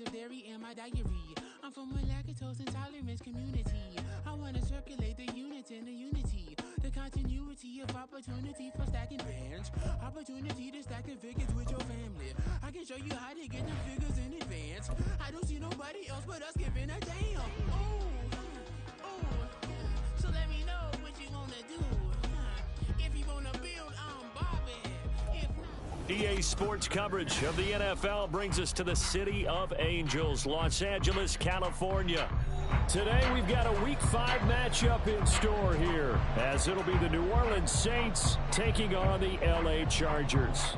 of dairy in my diary. I'm from a lactose intolerance community. I want to circulate the units and the unity. The continuity of opportunity for stacking bands. Opportunity to stack the figures with your family. I can show you how to get the figures in advance. I don't see nobody else but us giving a damn. Ooh, ooh. So let me know what you want to do. If you want to build, I'm Bobby. EA Sports coverage of the NFL brings us to the City of Angels, Los Angeles, California. Today we've got a Week 5 matchup in store here, as it'll be the New Orleans Saints taking on the LA Chargers.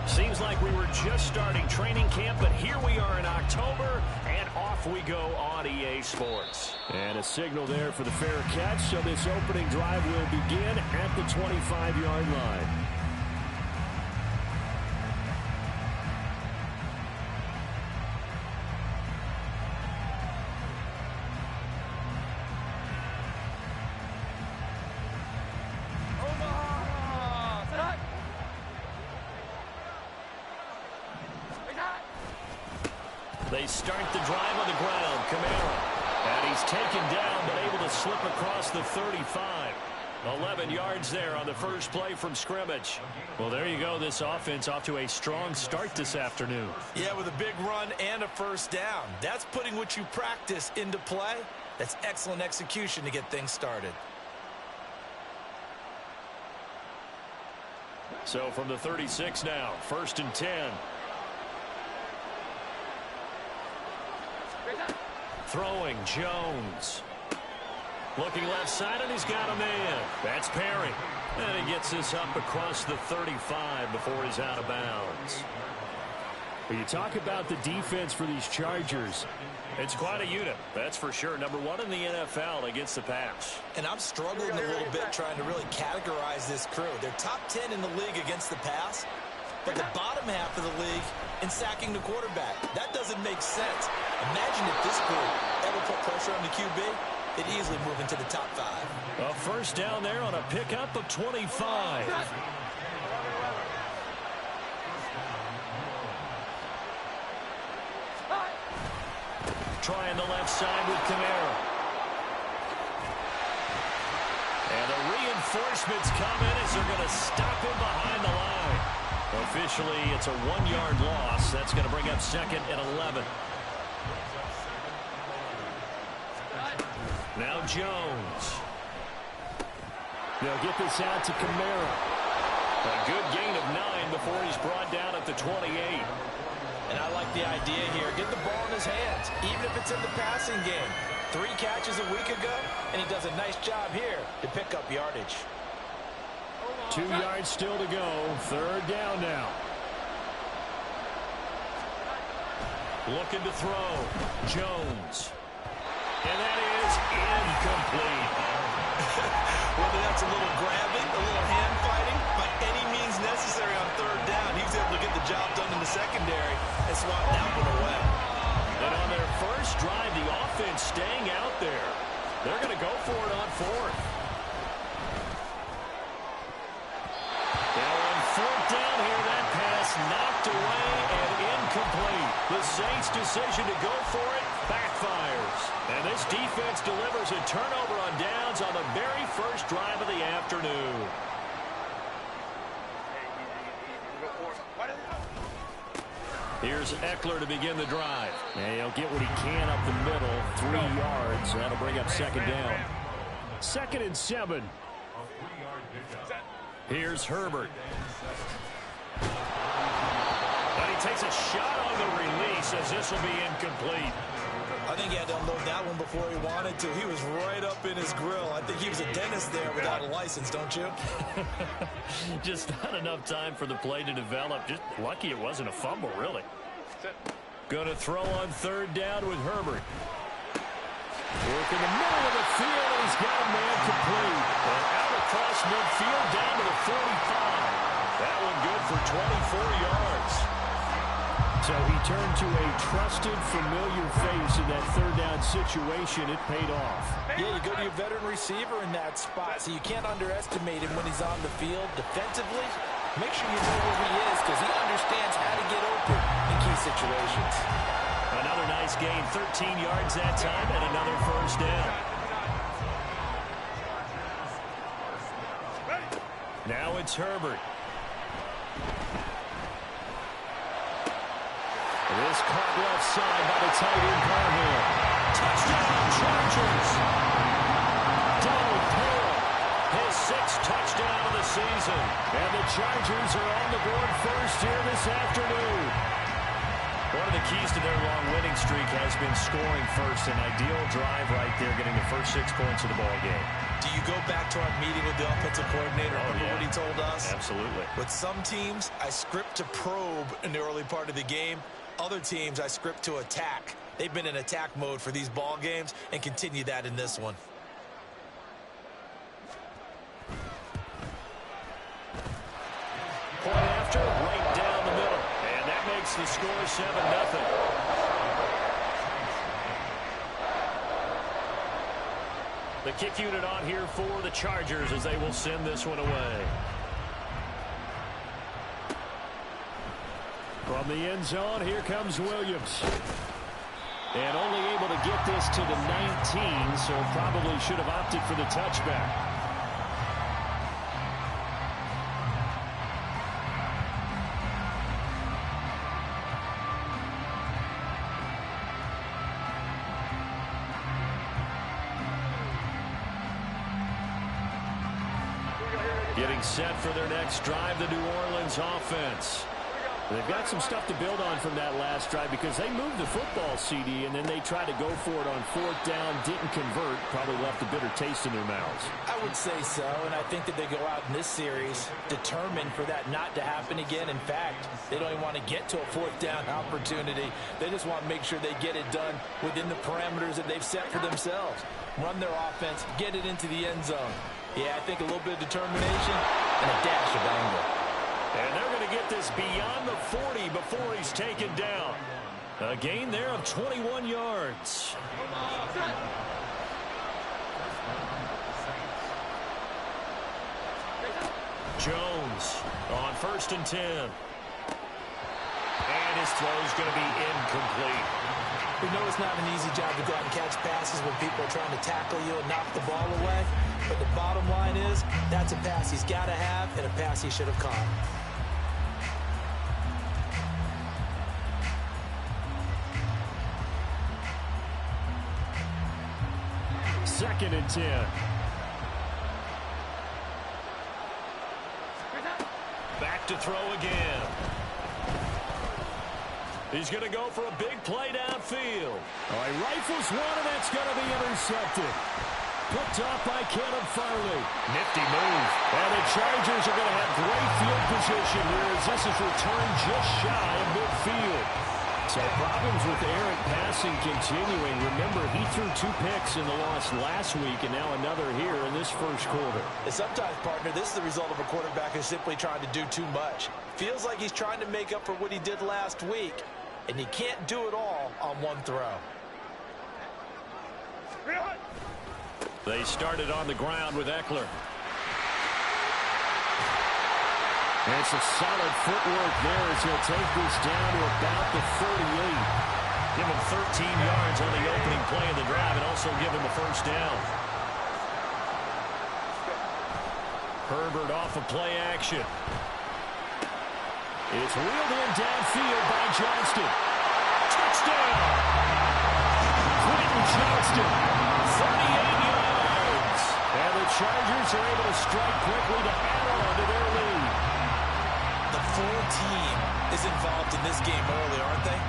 Seems like we were just starting training camp, but here we are in October, and off we go on EA Sports. And a signal there for the fair catch, so this opening drive will begin at the 25-yard line. They start the drive on the ground. Kamara. And he's taken down, but able to slip across the 35. 11 yards there on the first play from scrimmage. Well, there you go. This offense off to a strong start this afternoon. Yeah, with a big run and a first down. That's putting what you practice into play. That's excellent execution to get things started. So from the 36 now, 1st and 10. Throwing, Jones. Looking left side, and he's got a man. That's Perry. And he gets this up across the 35 before he's out of bounds. When you talk about the defense for these Chargers, it's quite a unit, that's for sure. Number 1 in the NFL against the pass. And I'm struggling a little bit trying to really categorize this crew. They're top 10 in the league against the pass, but the bottom half of the league in sacking the quarterback. That doesn't make sense. Imagine if this group ever put pressure on the QB, they'd easily move into the top 5. A first down there on a pickup of 25. Trying the left side with Kamara. And the reinforcements come in as they're going to stop him behind the line. Officially, it's a 1-yard loss. That's going to bring up 2nd and 11. Now Jones. They'll get this out to Kamara. A good gain of 9 before he's brought down at the 28. And I like the idea here. Get the ball in his hands, even if it's in the passing game. 3 catches a week ago, and he does a nice job here to pick up yardage. 2 yards still to go. 3rd down now. Looking to throw. Jones. And that is incomplete. Whether that's a little grabbing, a little hand fighting, by any means necessary on 3rd down, he was able to get the job done in the secondary and swat that one away. And on their first drive, the offense staying out there. They're going to go for it on 4th. Now on 4th down here, that pass knocked away and incomplete. The Saints' decision to go for it backfires. And this defense delivers a turnover on downs on the very first drive of the afternoon. Here's Eckler to begin the drive. And he'll get what he can up the middle. 3 yards. That'll bring up 2nd down. 2nd and 7. Here's Herbert. And he takes a shot on the release as this will be incomplete. I think he had to unload that one before he wanted to. He was right up in his grill. I think he was a dentist there without a license, don't you? Just not enough time for the play to develop. Just lucky it wasn't a fumble, really. Going to throw on 3rd down with Herbert. Working the middle of the field, and he's got a man complete. And out across midfield down to the 24 yards. So he turned to a trusted, familiar face in that third down situation. It paid off. Yeah, you go to your veteran receiver in that spot, so you can't underestimate him when he's on the field. Defensively, make sure you know where he is because he understands how to get open in key situations. Another nice gain, 13 yards that time, and another first down. Now it's Herbert. This caught left side by the tight end Parham. Touchdown, Chargers! Donald Pearl, his 6th touchdown of the season. And the Chargers are on the board first here this afternoon. One of the keys to their long winning streak has been scoring first. An ideal drive right there, getting the first 6 points of the ball game. Do you go back to our meeting with the offensive coordinator? Remember what he told us? Absolutely. With some teams, I script to probe in the early part of the game. Other teams, I script to attack. They've been in attack mode for these ball games and continue that in this one. Point after, right down the middle. And that makes the score 7-0. The kick unit on here for the Chargers as they will send this one away. From the end zone, here comes Williams. And only able to get this to the 19, so probably should have opted for the touchback. Getting set for their next drive, the New Orleans offense. They've got some stuff to build on from that last drive because they moved the football, CD, and then they tried to go for it on 4th down, didn't convert, probably left a bitter taste in their mouths. I would say so, and I think that they go out in this series determined for that not to happen again. In fact, they don't even want to get to a 4th down opportunity. They just want to make sure they get it done within the parameters that they've set for themselves. Run their offense, get it into the end zone. Yeah, I think a little bit of determination and a dash of anger. And they're going to get this beyond the 40 before he's taken down. A gain there of 21 yards. Jones on 1st and 10. And his throw's going to be incomplete. We know it's not an easy job to go out and catch passes when people are trying to tackle you and knock the ball away. But the bottom line is, that's a pass he's got to have and a pass he should have caught. Second and 10. Back to throw again. He's going to go for a big play downfield. All right, rifles one, and that's going to be intercepted. Picked off by Caleb Farley. Nifty move. And the Chargers are going to have great field position here as this is returned just shy of midfield. So problems with errant passing continuing. Remember, he threw 2 picks in the loss last week, and now another here in this first quarter. And sometimes, partner, this is the result of a quarterback who's simply trying to do too much. Feels like he's trying to make up for what he did last week, and he can't do it all on one throw. They started on the ground with Eckler. And it's a solid footwork there as he'll take this down to about the 38. Give him 13 yards on the opening play of the drive and also give him a first down. Herbert off of play action. It's wheeled in downfield by Johnston. Touchdown! Quentin Johnston, 38 yards. And the Chargers are able to strike quickly to add on to their lead. The full team is involved in this game early, aren't they?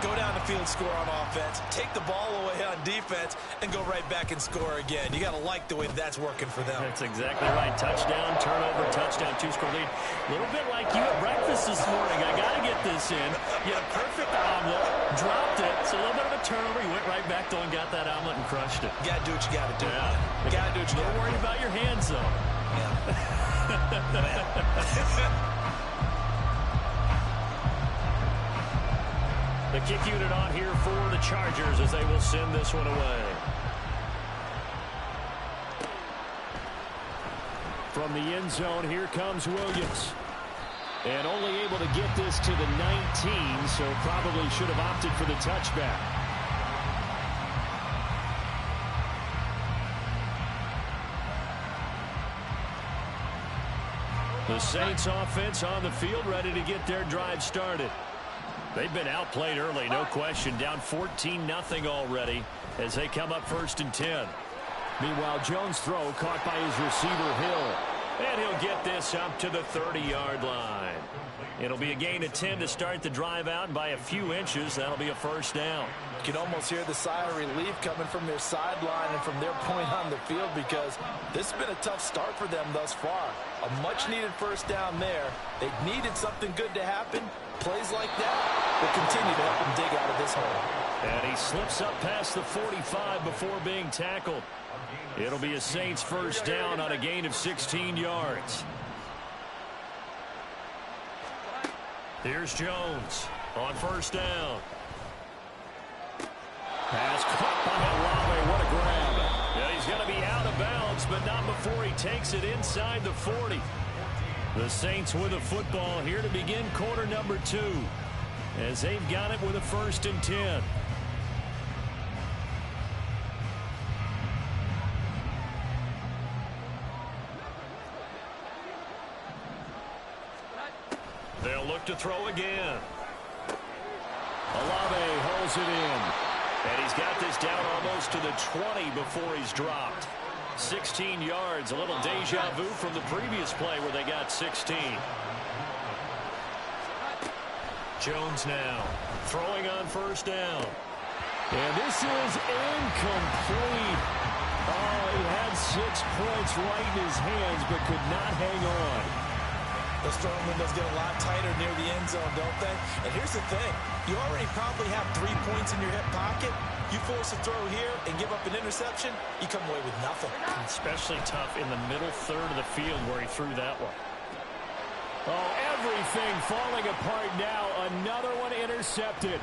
Go down the field, score on offense, take the ball away on defense, and go right back and score again. You got to like the way that's working for them. That's exactly right. Touchdown, turnover, touchdown, 2-score lead. A little bit like you at breakfast this morning. I got to get this in. You had a perfect omelet, dropped it, so a little bit of a turnover. You went right back, though, and got that omelet and crushed it. You got to do what you got to do. Yeah. You got to do what you got to do. Don't worry about your hands, though. Yeah. The kick unit on here for the Chargers as they will send this one away. From the end zone, here comes Williams. And only able to get this to the 19, so probably should have opted for the touchback. The Saints offense on the field, ready to get their drive started. They've been outplayed early, no question. Down 14-0 already as they come up 1st and 10. Meanwhile, Jones' throw caught by his receiver, Hill. And he'll get this up to the 30-yard line. It'll be a gain of 10 to start the drive out, and by a few inches, that'll be a 1st down. You can almost hear the sigh of relief coming from their sideline and from their point on the field, because this has been a tough start for them thus far. A much-needed 1st down there. They needed something good to happen. Plays like that will continue to help them dig out of this hole. And he slips up past the 45 before being tackled. It'll be a Saints 1st down on a gain of 16 yards. Here's Jones on 1st down. Pass caught by Olave. What a grab. Yeah, he's going to be out of bounds, but not before he takes it inside the 40. The Saints with a football here to begin quarter number 2, as they've got it with a 1st and 10. They'll look to throw again. Olave holds it in. And he's got this down almost to the 20 before he's dropped. 16 yards, a little deja vu from the previous play where they got 16. Jones now throwing on 1st down. And this is incomplete. Oh, he had 6 points right in his hands but could not hang on. Those throwing windows get a lot tighter near the end zone, don't they? And here's the thing. You already probably have 3 points in your hip pocket. You force a throw here and give up an interception, you come away with nothing. Especially tough in the middle third of the field where he threw that one. Oh, everything falling apart now. Another one intercepted.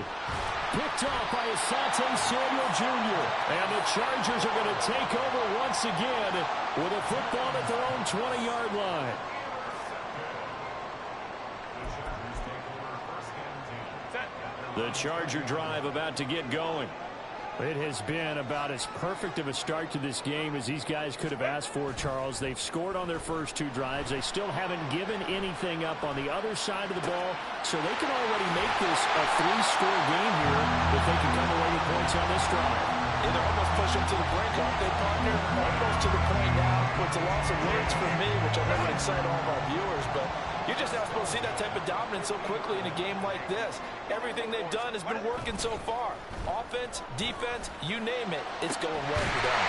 Picked off by Asante Samuel Jr. And the Chargers are going to take over once again with a football at their own 20-yard line. The Charger drive about to get going. It has been about as perfect of a start to this game as these guys could have asked for, Charles. They've scored on their first 2 drives. They still haven't given anything up on the other side of the ball, so they can already make this a 3-score game here if they can come away with points on this drive. And they're almost pushing to the brink, aren't they, partner? Almost to the point now where it's a loss of words for me, which I know would excite all of our viewers, but you're just not supposed to see that type of dominance so quickly in a game like this. Everything they've done has been working so far. Offense, defense, you name it, it's going well for them.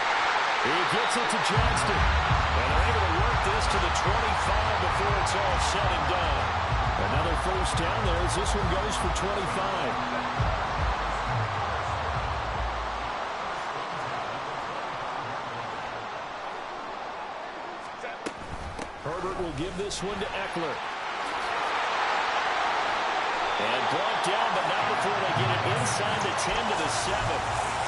He gets it to Johnston. And they're able to work this to the 25 before it's all said and done. Another 1st down there as this one goes for 25. Herbert will give this one to Eckler. And brought down, but not before they get it inside the 10 to the 7.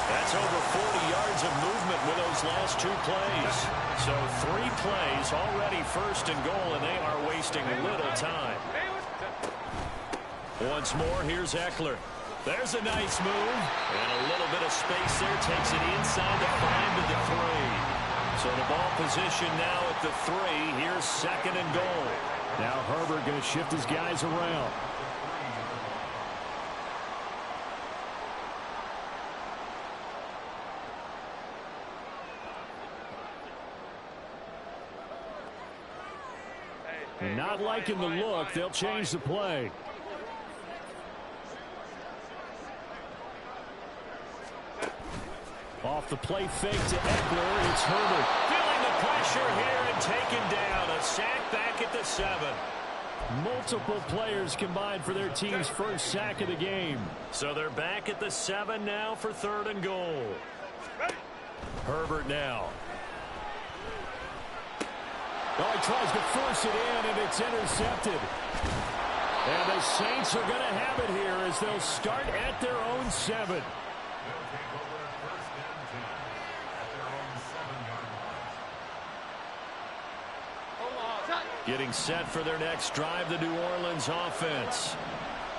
That's over 40 yards of movement with those last 2 plays. So 3 plays already 1st and goal, and they are wasting little time. Once more, here's Eckler. There's a nice move. And a little bit of space there. Takes it inside the 5 to the 3. So the ball position now at the 3. Here's 2nd and goal. Now Herbert going to shift his guys around. Not liking the look. They'll change the play. Off the play fake to Eckler. It's Herbert. Feeling the pressure here and taken down. A sack back at the 7. Multiple players combined for their team's first sack of the game. So they're back at the 7 now for 3rd and goal. Herbert now. Oh, he tries to force it in, and it's intercepted. And the Saints are going to have it here as they'll start at their own 7. Getting set for their next drive, the New Orleans offense.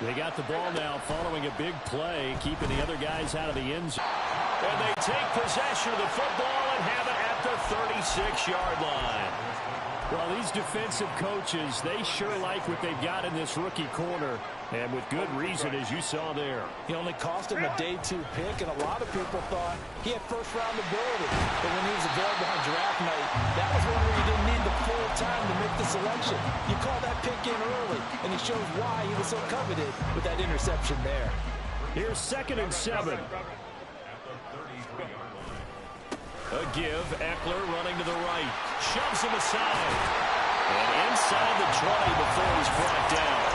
They got the ball now following a big play, keeping the other guys out of the end zone. And they take possession of the football and have it at the 36-yard line. Well, these defensive coaches, they sure like what they've got in this rookie corner, and with good reason, as you saw there. He only cost him a day 2 pick, and a lot of people thought he had first-round ability. But when he was available on draft night, that was one where you didn't need the full time to make the selection. You call that pick in early, and he shows why he was so coveted with that interception there. Here's 2nd and 7. A give, Eckler running to the right. Shoves him aside. And inside the 20 before he's brought down.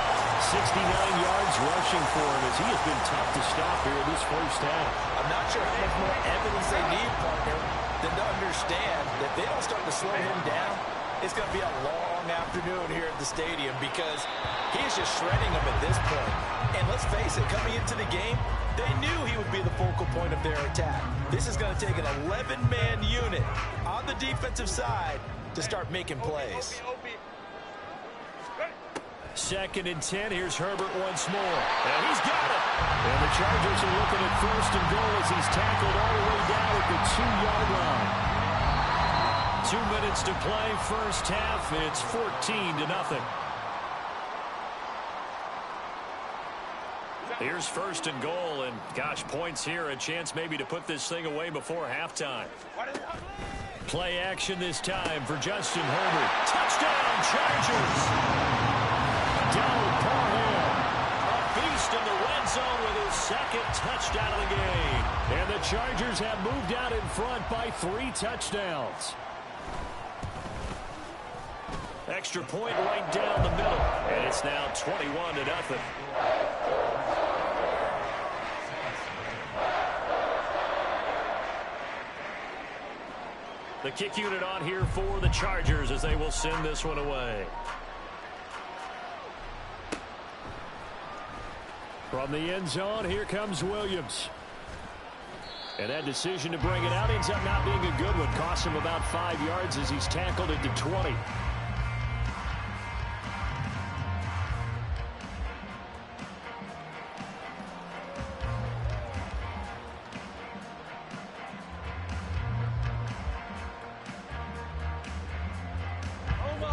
69 yards rushing for him as he has been tough to stop here this first half. I'm not sure how much more evidence they need, partner, than to understand that they don't start to slow him down. It's going to be a long afternoon here at the stadium because he's just shredding them at this point. And let's face it, coming into the game, they knew he would be the focal point of their attack. This is going to take an 11-man unit on the defensive side to start making plays. 2nd and 10. Here's Herbert once more. And he's got it. And the Chargers are looking at 1st and goal as he's tackled all the way down at the 2-yard line. 2 minutes to play, first half. It's 14-0. Here's 1st and goal, and gosh, points here, a chance maybe to put this thing away before halftime. Play action this time for Justin Herbert. Touchdown, Chargers! Donald Parham, a beast in the red zone with his 2nd touchdown of the game. And the Chargers have moved out in front by 3 touchdowns. Extra point right down the middle, and it's now 21-0. The kick unit on here for the Chargers as they will send this one away. From the end zone, here comes Williams. And that decision to bring it out ends up not being a good one. Costs him about 5 yards as he's tackled into 20.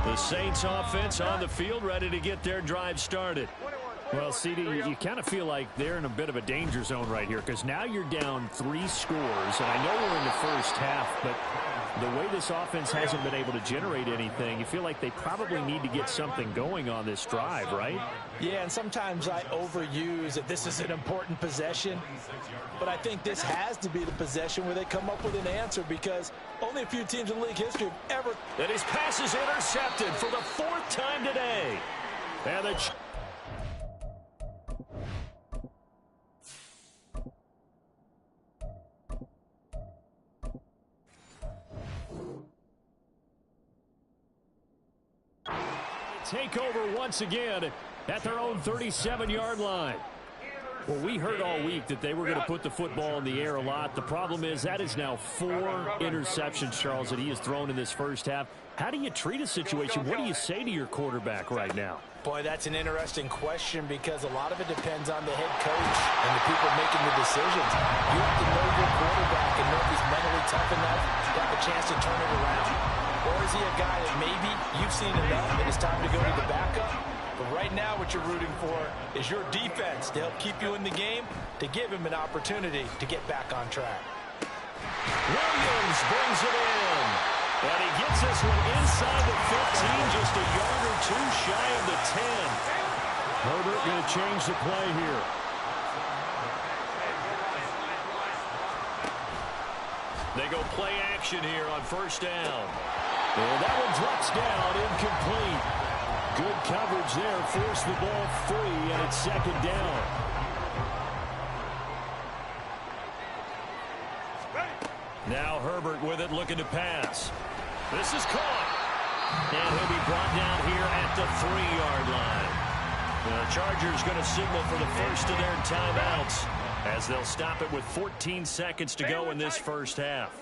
The Saints offense on the field, ready to get their drive started. Well, CD, you kind of feel like they're in a bit of a danger zone right here because now you're down 3 scores, and I know we're in the first half, but the way this offense hasn't been able to generate anything, you feel like they probably need to get something going on this drive, right? Yeah, and sometimes I overuse that this is an important possession, but I think this has to be the possession where they come up with an answer because only a few teams in league history have ever. And his pass is intercepted for the 4th time today. And the take over once again at their own 37-yard line. Well, we heard all week that they were going to put the football in the air a lot. The problem is that is now 4 interceptions, Charles, that he has thrown in this first half. How do you treat a situation? What do you say to your quarterback right now? Boy, that's an interesting question because a lot of it depends on the head coach and the people making the decisions. You have to know your quarterback and know if he's mentally tough enough to have a chance to turn it around. Or is he a guy that maybe you've seen enough and it's time to go to the backup? But right now what you're rooting for is your defense to help keep you in the game, to give him an opportunity to get back on track. Williams brings it in. And he gets this one inside the 15, just a yard or 2 shy of the 10. Herbert going to change the play here. They go play action here on 1st down. And that one drops down, incomplete. Good coverage there, forced the ball free, and it's 2nd down. Now Herbert with it, looking to pass. This is caught. And he'll be brought down here at the 3-yard line. The Chargers going to signal for the first of their timeouts as they'll stop it with 14 seconds to go in this first half.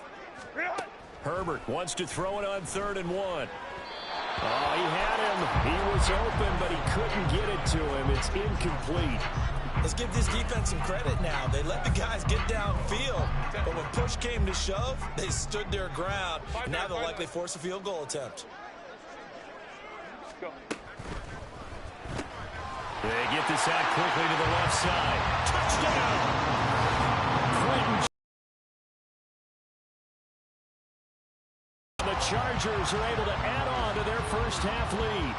Herbert wants to throw it on 3rd and 1. Oh, he had him. He was open, but he couldn't get it to him. It's incomplete. Let's give this defense some credit now. They let the guys get downfield, but when push came to shove, they stood their ground. And now they'll likely force a field goal attempt. They get this out quickly to the left side. Touchdown! Quentin. The Chargers are able to add on to their first half lead.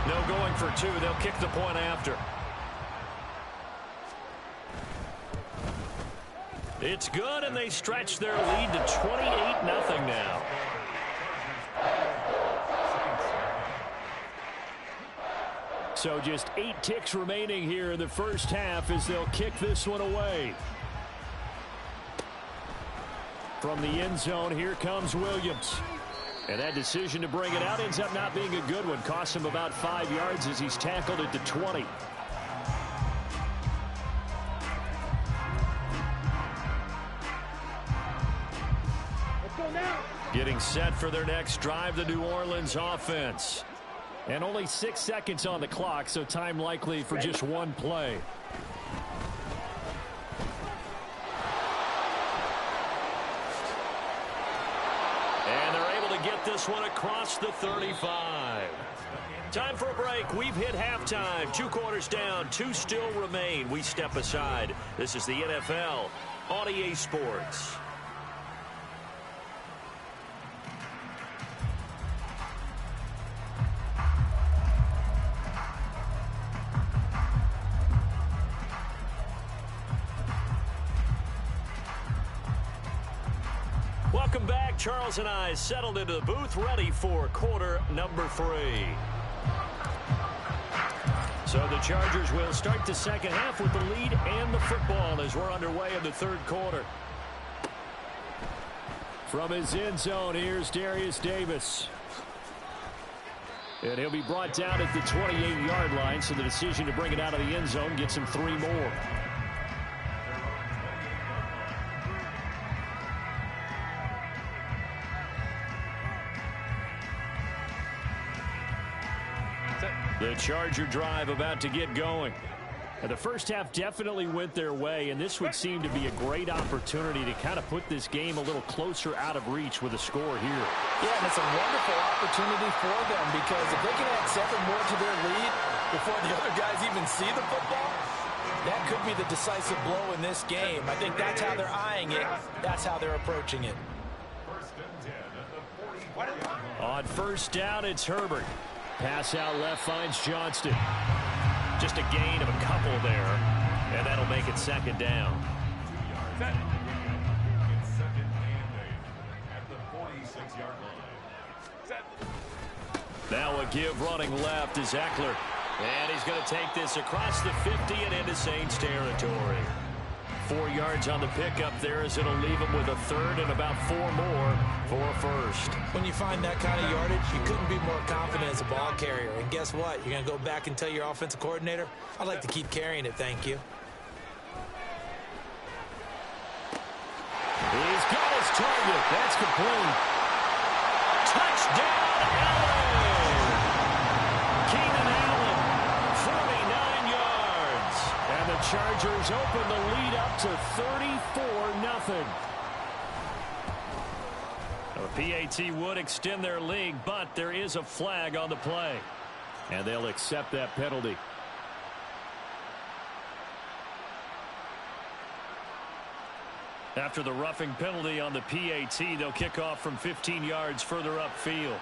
No going for 2. They'll kick the point after. It's good, and they stretch their lead to 28-0 now. So just 8 ticks remaining here in the first half as they'll kick this one away. From the end zone, here comes Williams. And that decision to bring it out ends up not being a good one. Costs him about 5 yards as he's tackled at the 20. Getting set for their next drive, the New Orleans offense. And only 6 seconds on the clock, so time likely for just one play. And they're able to get this one across the 35. Time for a break. We've hit halftime. 2 quarters down, 2 still remain. We step aside. This is the NFL on EA Sports. Welcome back. Charles and I settled into the booth, ready for quarter number 3. So the Chargers will start the second half with the lead and the football as we're underway in the 3rd quarter. From his end zone, here's Darius Davis. And he'll be brought down at the 28-yard line, so the decision to bring it out of the end zone gets him 3 more. The Charger drive about to get going. And the first half definitely went their way, and this would seem to be a great opportunity to kind of put this game a little closer out of reach with a score here. Yeah, and it's a wonderful opportunity for them because if they can add 7 more to their lead before the other guys even see the football, that could be the decisive blow in this game. I think that's how they're eyeing it. That's how they're approaching it. On first down, it's Herbert. Pass out left finds Johnston. Just a gain of a couple there, and that'll make it 2nd down. Now a give running left is Eckler. And he's going to take this across the 50 and into Saints territory. 4 yards on the pickup there as it'll leave him with a 3rd and about 4 more for a 1st. When you find that kind of yardage, you couldn't be more confident as a ball carrier. And guess what? You're going to go back and tell your offensive coordinator, I'd like to keep carrying it, thank you. He's got his target. That's complete. Touchdown, Allen! Keenan Allen, 49 yards. And the Chargers open the lead up to 34-0. The PAT would extend their lead, but there is a flag on the play. And they'll accept that penalty. After the roughing penalty on the PAT, they'll kick off from 15 yards further upfield.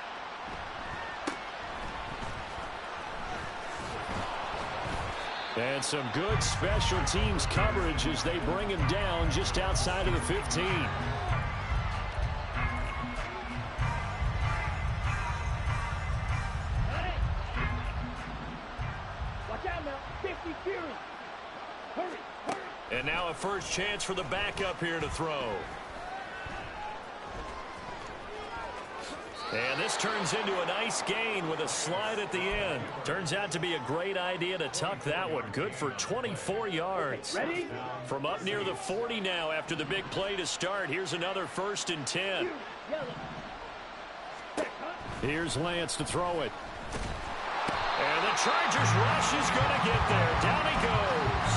And some good special teams coverage as they bring him down just outside of the 15. Watch out now, 50 Fury. Hurry, hurry. And now a first chance for the backup here to throw. And this turns into a nice gain with a slide at the end. Turns out to be a great idea to tuck that one. Good for 24 yards. Ready? From up near the 40 now after the big play to start. Here's another 1st and 10. Here's Lance to throw it. And the Chargers rush is going to get there. Down he goes.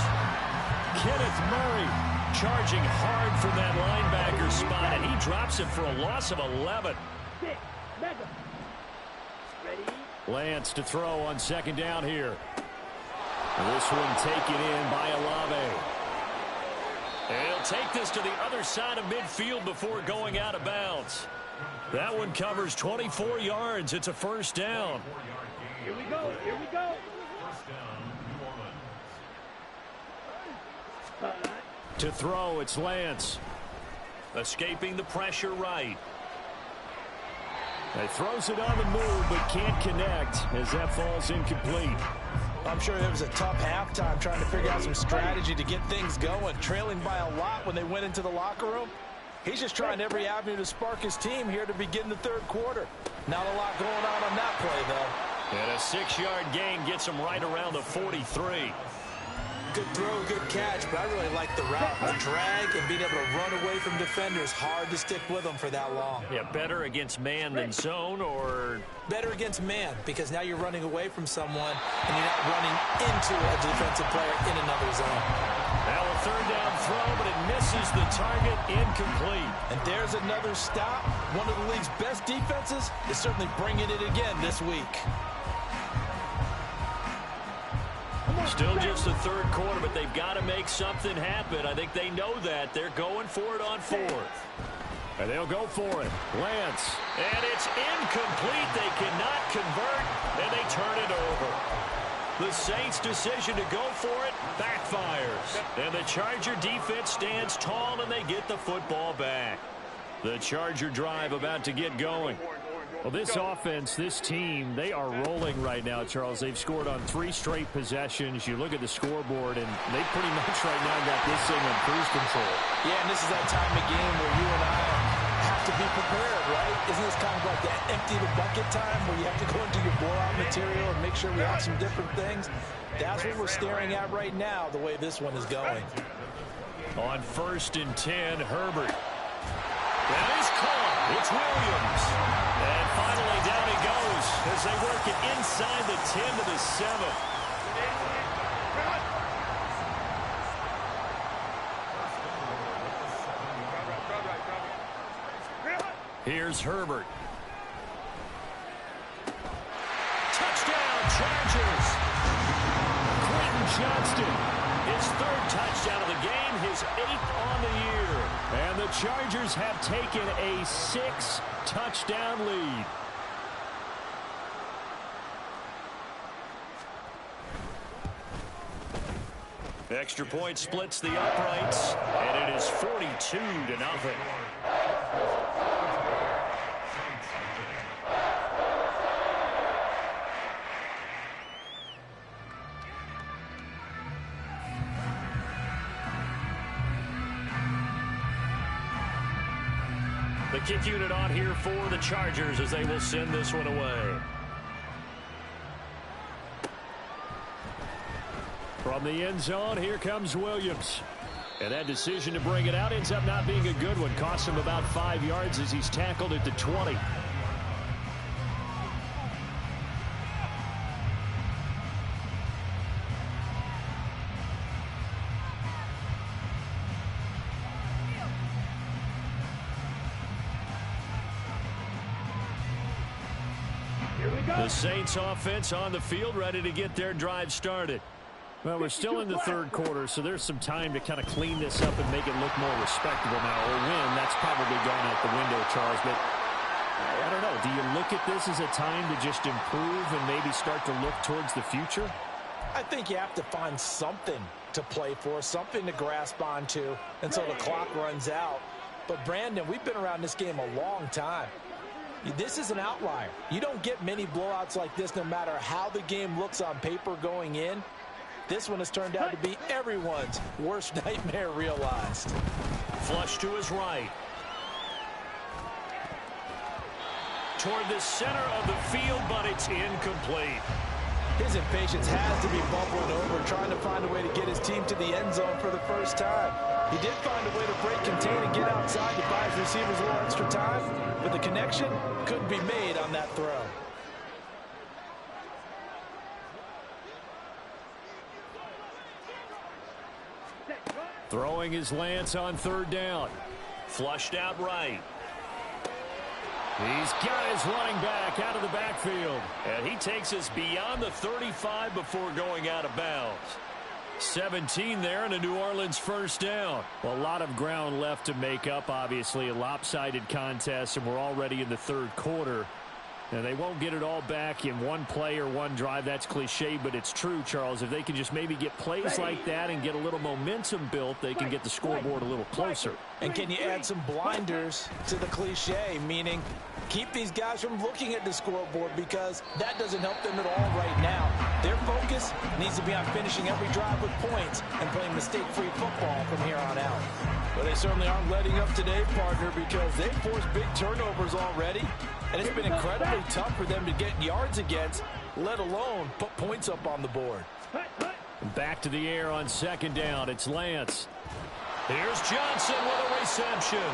Kenneth Murray charging hard from that linebacker spot, and he drops it for a loss of 11. Lance to throw on 2nd down here. This one taken in by Olave. And he'll take this to the other side of midfield before going out of bounds. That one covers 24 yards. It's a 1st down. Here we go. Here we go. To throw, it's Lance. Escaping the pressure right. He throws it on the move, but can't connect as that falls incomplete. I'm sure there was a tough halftime trying to figure out some strategy to get things going, trailing by a lot when they went into the locker room. He's just trying every avenue to spark his team here to begin the 3rd quarter. Not a lot going on that play, though. And a 6-yard gain gets him right around the 43. Good throw, good catch, but I really like the route. The drag and being able to run away from defenders. Hard to stick with them for that long. Yeah, better against man than zone, or? Better against man, because now you're running away from someone and you're not running into a defensive player in another zone. Now a 3rd down throw, but it misses the target, incomplete. And there's another stop. One of the league's best defenses is certainly bringing it again this week. Still just the 3rd quarter, but they've got to make something happen. I think they know that. They're going for it on 4th. And they'll go for it. Lance. And it's incomplete. They cannot convert, and they turn it over. The Saints' decision to go for it backfires. And the Charger defense stands tall, and they get the football back. The Charger drive about to get going. Well, this offense, this team, they are rolling right now, Charles. They've scored on 3 straight possessions. You look at the scoreboard, and they pretty much right now got this thing on cruise control. Yeah, and this is that time of game where you and I have to be prepared, right? Isn't this kind of like that empty the bucket time where you have to go into your blowout material and make sure we have some different things? That's what we're staring at right now, the way this one is going. On 1st and 10, Herbert. That is caught. It's Williams. And finally down he goes as they work it inside the 10 to the 7. Here's Herbert. Touchdown, Chargers. Quentin Johnston, his 3rd touchdown of the game, his 8th on the year. And the Chargers have taken a 6-touchdown lead. Extra point splits the uprights, and it is 42-0. The kick unit on here for the Chargers as they will send this one away. From the end zone, here comes Williams. And that decision to bring it out ends up not being a good one. Costs him about 5 yards as he's tackled at the 20. The Saints offense on the field ready to get their drive started. Well, we're still in the 3rd quarter, so there's some time to kind of clean this up and make it look more respectable now. Or win, that's probably gone out the window, Charles. But I don't know. Do you look at this as a time to just improve and maybe start to look towards the future? I think you have to find something to play for, something to grasp onto until the clock runs out. But, Brandon, we've been around this game a long time. This is an outlier. You don't get many blowouts like this no matter how the game looks on paper going in. This one has turned out to be everyone's worst nightmare realized. Flush to his right. toward the center of the field, but it's incomplete. His impatience has to be bubbling over, trying to find a way to get his team to the end zone for the first time. He did find a way to break contain and get outside to buy his receivers a little extra time, but the connection couldn't be made on that throw. Throwing is Lance on third down. Flushed out right. He's got his running back out of the backfield. And he takes us beyond the 35 before going out of bounds. 17 there and a New Orleans first down. Well, a lot of ground left to make up, obviously. A lopsided contest, and we're already in the third quarter. And they won't get it all back in one play or one drive. That's cliche, but it's true, Charles. If they can just maybe get plays like that and get a little momentum built, they can get the scoreboard a little closer. And can you add some blinders to the cliche, meaning keep these guys from looking at the scoreboard, because that doesn't help them at all right now. Their focus needs to be on finishing every drive with points and playing mistake-free football from here on out. But they certainly aren't letting up today, partner, because they've forced big turnovers already. And it's been incredibly tough for them to get yards against, let alone put points up on the board. Back to the air on second down. It's Lance. Here's Johnson with a reception.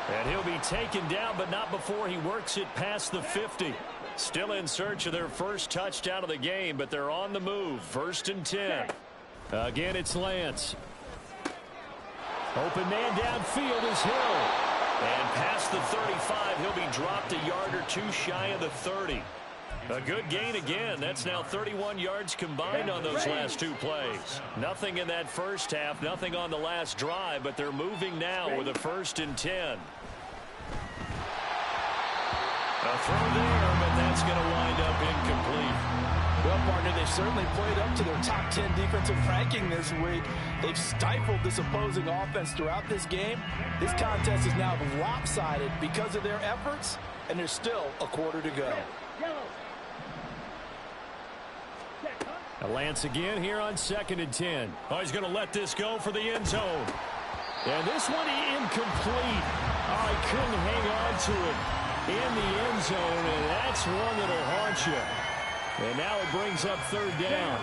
And he'll be taken down, but not before he works it past the 50. Still in search of their first touchdown of the game, but they're on the move. 1st and 10. Again, it's Lance. Open man downfield is Hill. And past the 35, he'll be dropped a yard or two shy of the 30. A good gain again. That's now 31 yards combined on those last two plays. Nothing in that first half, nothing on the last drive, but they're moving now with a 1st and 10. A throw there, but that's going to wind up incomplete. Well, partner, they've certainly played up to their top 10 defensive ranking this week. They've stifled this opposing offense throughout this game. This contest is now lopsided because of their efforts, and there's still a quarter to go. Lance again here on 2nd and 10. Oh, he's going to let this go for the end zone. And this one incomplete. Oh, he couldn't hang on to it in the end zone, and that's one that'll haunt you. And now it brings up 3rd down.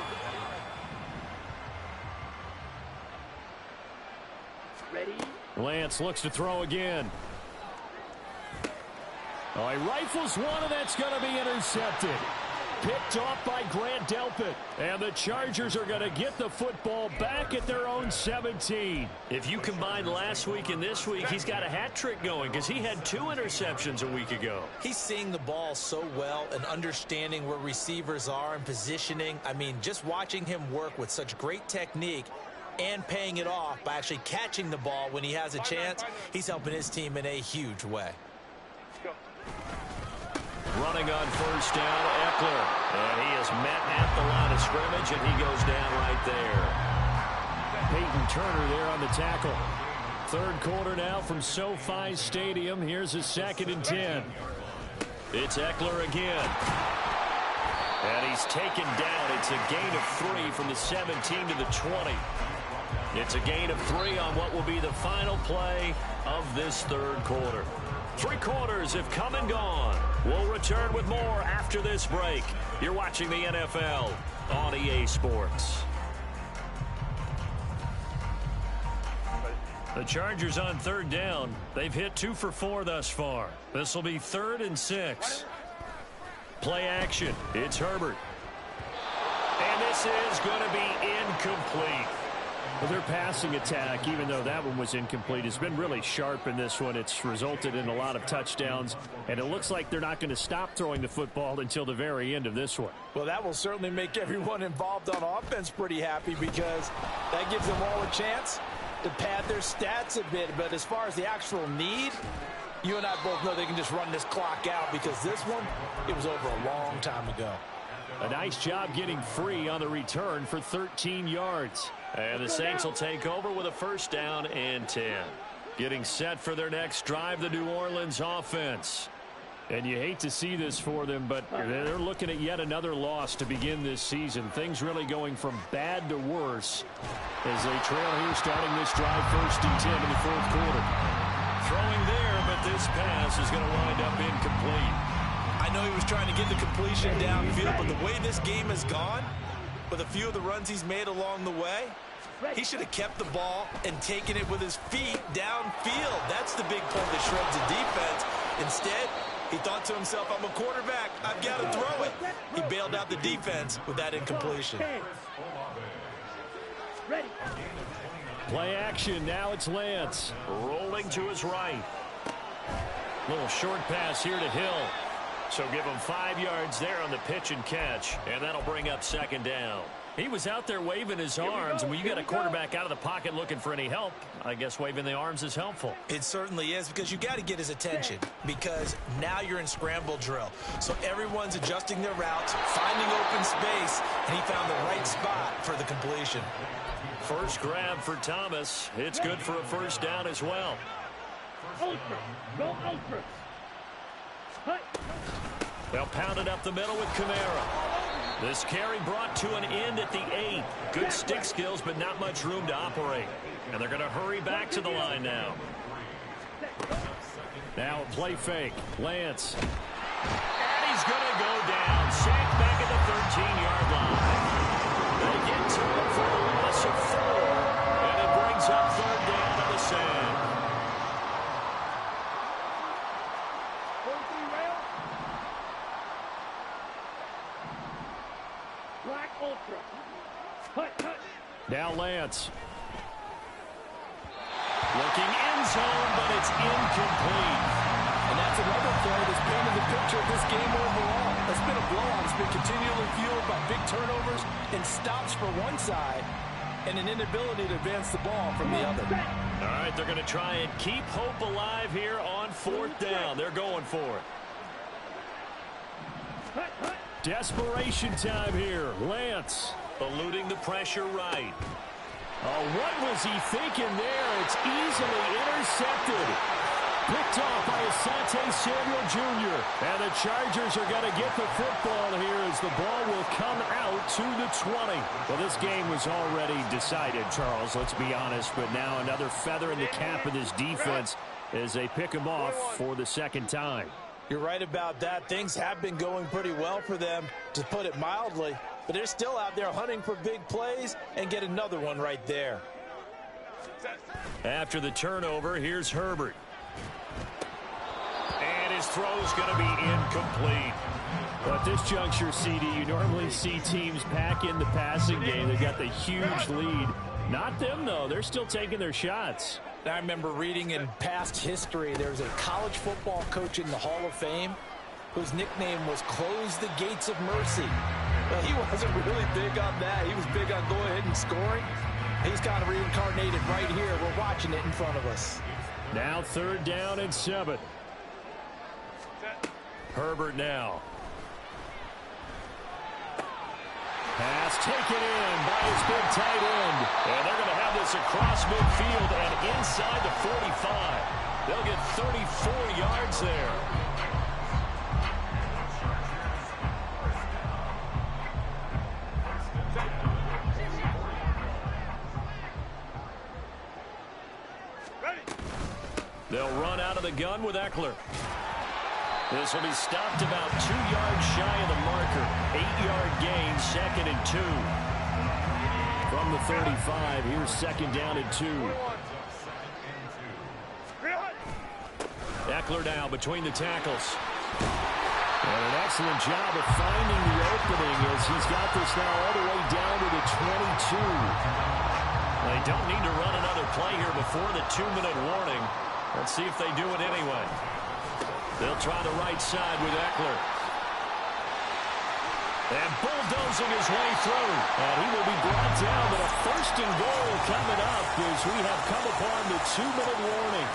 Ready? Lance looks to throw again. Oh, he rifles one, and that's going to be intercepted. Picked off by Grant Delpit. And the Chargers are going to get the football back at their own 17. If you combine last week and this week, he's got a hat trick going because he had 2 interceptions a week ago. He's seeing the ball so well and understanding where receivers are and positioning. I mean, just watching him work with such great technique and paying it off by actually catching the ball when he has a chance, he's helping his team in a huge way. Running on 1st down, Eckler. And he is met at the line of scrimmage, and he goes down right there. Peyton Turner there on the tackle. 3rd quarter now from SoFi Stadium. Here's a 2nd and 10. It's Eckler again. And he's taken down. It's a gain of 3 from the 17 to the 20. It's a gain of 3 on what will be the final play of this 3rd quarter. 3 quarters have come and gone. We'll return with more after this break. You're watching the NFL on EA Sports. The Chargers on 3rd down. They've hit 2 for 4 thus far. This will be 3rd and 6. Play action. It's Herbert. And this is going to be incomplete. Well, their passing attack, even though that one was incomplete, has been really sharp in this one. It's resulted in a lot of touchdowns, and it looks like they're not going to stop throwing the football until the very end of this one. Well, that will certainly make everyone involved on offense pretty happy, because that gives them all a chance to pad their stats a bit. But as far as the actual need, you and I both know they can just run this clock out, because this one, it was over a long time ago. A nice job getting free on the return for 13 yards. And the Saints will take over with a 1st down and 10. Getting set for their next drive, the New Orleans offense. And you hate to see this for them, but they're looking at yet another loss to begin this season. Things really going from bad to worse as they trail here starting this drive 1st and 10 in the 4th quarter. Throwing there, but but this pass is going to wind up incomplete. I know he was trying to get the completion downfield, but the way this game has gone, with a few of the runs he's made along the way, he should have kept the ball and taken it with his feet downfield. That's the big play that shreds the defense. Instead, he thought to himself, I'm a quarterback, I've got to throw it. He bailed out the defense with that incompletion. Play action, now it's Lance. Rolling to his right. Little short pass here to Hill. So give him 5 yards there on the pitch and catch, and that'll bring up second down. He was out there waving his arms, and when you got a quarterback out of the pocket looking for any help, I guess waving the arms is helpful. It certainly is, because you got to get his attention, because now you're in scramble drill. So everyone's adjusting their routes, finding open space, and he found the right spot for the completion. First grab for Thomas. It's good for a first down as well. Ultra. Go ultra. They'll pound it up the middle with Kamara. This carry brought to an end at the 8. Good stick skills, but not much room to operate. And they're going to hurry back to the line now. Now a play fake. Lance. And he's going to go down. Sacked back at the 13-yard line. They get to him for a loss of 4. And it brings up third down on the sand. Black ultra. Now Lance. Looking end zone, but it's incomplete. And that's another play that's painted the picture of this game overall. It's been a blowout. It's been continually fueled by big turnovers and stops for one side and an inability to advance the ball from the other. All right, they're going to try and keep hope alive here on fourth down. They're going for it. Desperation time here. Lance eluding the pressure right. Oh, what was he thinking there? It's easily intercepted. Picked off by Asante Samuel Jr. And the Chargers are going to get the football here as the ball will come out to the 20. Well, this game was already decided, Charles, let's be honest. But now another feather in the cap of this defense as they pick him off for the second time. You're right about that. Things have been going pretty well for them, to put it mildly. But they're still out there hunting for big plays and get another one right there. After the turnover, here's Herbert. And his throw's going to be incomplete. But at this juncture, CD, you normally see teams pack in the passing game. They've got the huge lead. Not them, though. They're still taking their shots. I remember reading in past history, there's a college football coach in the Hall of Fame whose nickname was Close the Gates of Mercy. Well, he wasn't really big on that. He was big on going ahead and scoring. He's kind of reincarnated right here. We're watching it in front of us. Now third down and 7. Herbert now. Pass taken in by his big tight end. And they're going to have this across midfield and inside the 45. They'll get 34 yards there. They'll run out of the gun with Eckler. This will be stopped about 2 yards shy of the marker. 8-yard gain, 2nd and 2. From the 35, here's 2nd down and 2. Eckler now between the tackles. And an excellent job of finding the opening as he's got this now all the way down to the 22. They don't need to run another play here before the 2-minute warning. Let's see if they do it anyway. They'll try the right side with Eckler. And bulldozing his way through. And he will be brought down, but a 1st and goal coming up as we have come upon the 2-minute warning.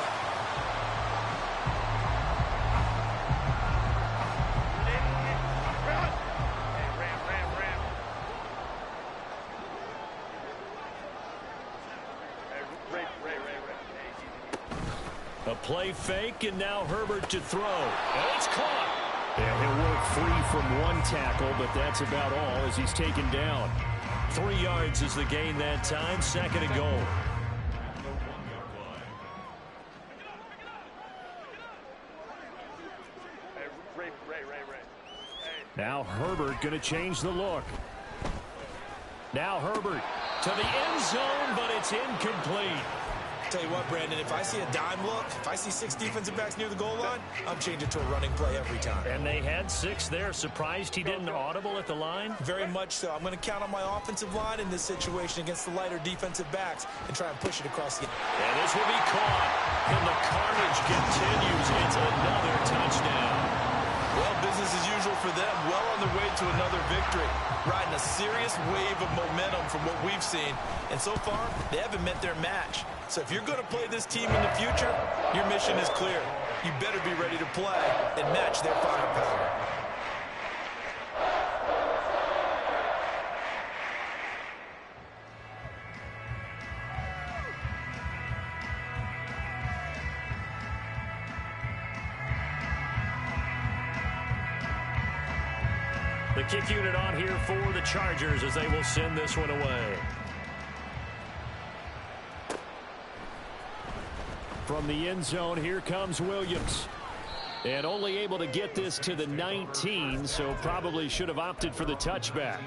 A play fake, and now Herbert to throw. And it's caught. And he'll work free from one tackle, but that's about all as he's taken down. 3 yards is the gain that time, 2nd and goal. Now Herbert going to change the look. Now Herbert to the end zone, but it's incomplete. Tell you what, Brandon, if I see a dime look, if I see 6 defensive backs near the goal line, I'm changing to a running play every time. And they had 6 there. Surprised he didn't audible at the line? Very much so. I'm going to count on my offensive line in this situation against the lighter defensive backs and try and push it across the... And this will be caught. And the carnage continues. It's another touchdown. Well, business as usual for them. Well on their way to another victory. Riding a serious wave of momentum from what we've seen. And so far, they haven't met their match. So if you're going to play this team in the future, your mission is clear. You better be ready to play and match their firepower. The kick unit on here for the Chargers as they will send this one away. From the end zone, here comes Williams. And only able to get this to the 19, so probably should have opted for the touchback.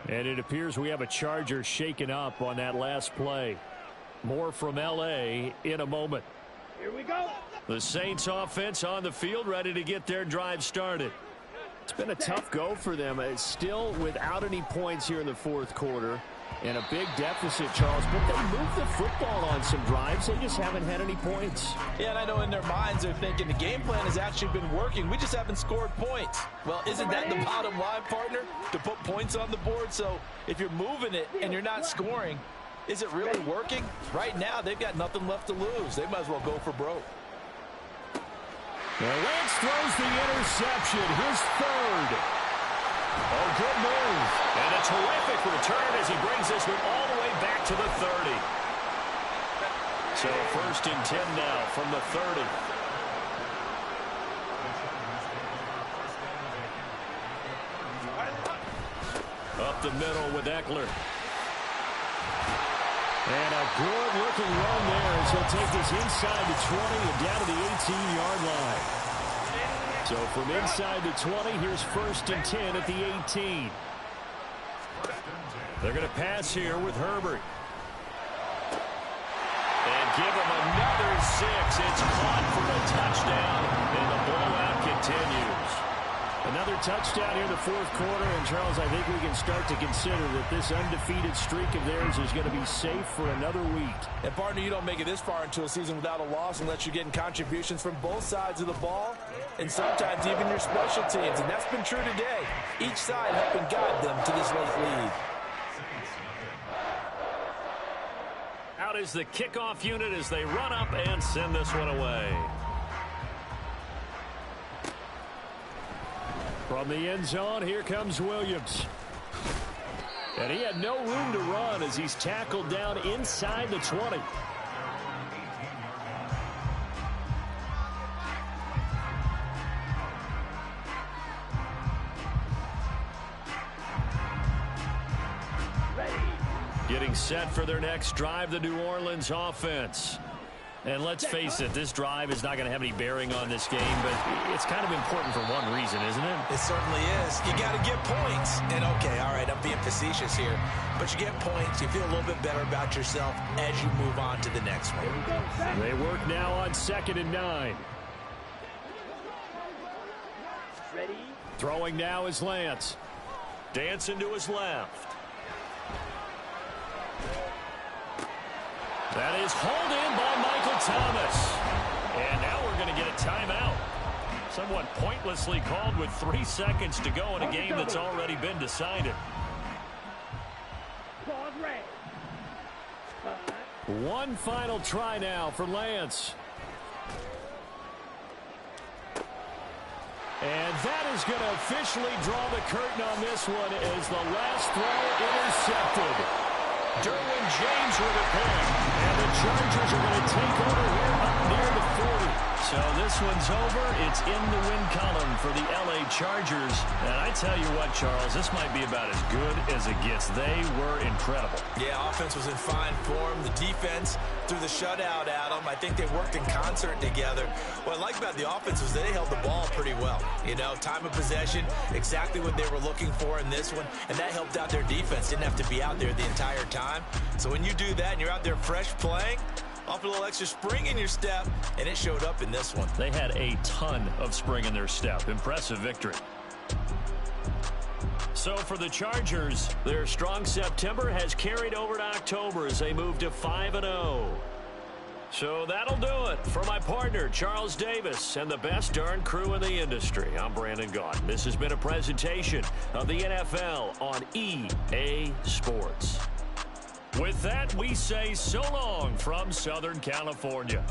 And it appears we have a Charger shaken up on that last play. More from L.A. in a moment. Here we go. The Saints offense on the field, ready to get their drive started. It's been a tough go for them. It's still without any points here in the fourth quarter. And a big deficit, Charles. But they moved the football on some drives. They just haven't had any points. Yeah, and I know in their minds they're thinking the game plan has actually been working. We just haven't scored points. Well, isn't that the bottom line, partner? To put points on the board? So if you're moving it and you're not scoring, is it really working? Right now, they've got nothing left to lose. They might as well go for broke. Well, Lance throws the interception. His third. Oh, good move. And a terrific return as he brings this one all the way back to the 30. So 1st and 10 now from the 30. Up the middle with Eckler. And a good-looking run there as he'll take this inside the 20 and down to the 18-yard line. So from inside the 20, here's 1st and 10 at the 18. They're going to pass here with Herbert. And give him another 6. It's caught for a touchdown, and the blowout continues. Another touchdown here in the fourth quarter, and Charles, I think we can start to consider that this undefeated streak of theirs is going to be safe for another week. And partner, you don't make it this far into a season without a loss unless you're getting contributions from both sides of the ball, and sometimes even your special teams, and that's been true today. Each side helping guide them to this late lead. Out is the kickoff unit as they run up and send this one away. From the end zone, here comes Williams. And he had no room to run as he's tackled down inside the 20. Getting set for their next drive, the New Orleans offense. And let's face it, this drive is not going to have any bearing on this game, but it's kind of important for one reason, isn't it? It certainly is. You got to get points. And okay, all right, I'm being facetious here, but you get points, you feel a little bit better about yourself as you move on to the next one. They work now on 2nd and 9. Ready? Throwing now is Lance. Dancing to his left. That is hauled in by Michael Thomas. And now we're going to get a timeout. Somewhat pointlessly called with 3 seconds to go in a game that's already been decided. One final try now for Lance. And that is going to officially draw the curtain on this one as the last throw intercepted. Derwin James with a pick. And the Chargers are going to take over here up near the 40. So this one's over. It's in the win column for the L.A. Chargers. And I tell you what, Charles, this might be about as good as it gets. They were incredible. Yeah, offense was in fine form. The defense threw the shutout at them. I think they worked in concert together. What I like about the offense was they held the ball pretty well. You know, time of possession, exactly what they were looking for in this one. And that helped out their defense. Didn't have to be out there the entire time. So when you do that and you're out there fresh playing, offer a little extra spring in your step, and it showed up in this one. They had a ton of spring in their step. Impressive victory. So for the Chargers, their strong September has carried over to October as they move to 5-0. So that'll do it for my partner, Charles Davis, and the best darn crew in the industry. I'm Brandon Gaudin. This has been a presentation of the NFL on EA Sports. With that, we say so long from Southern California.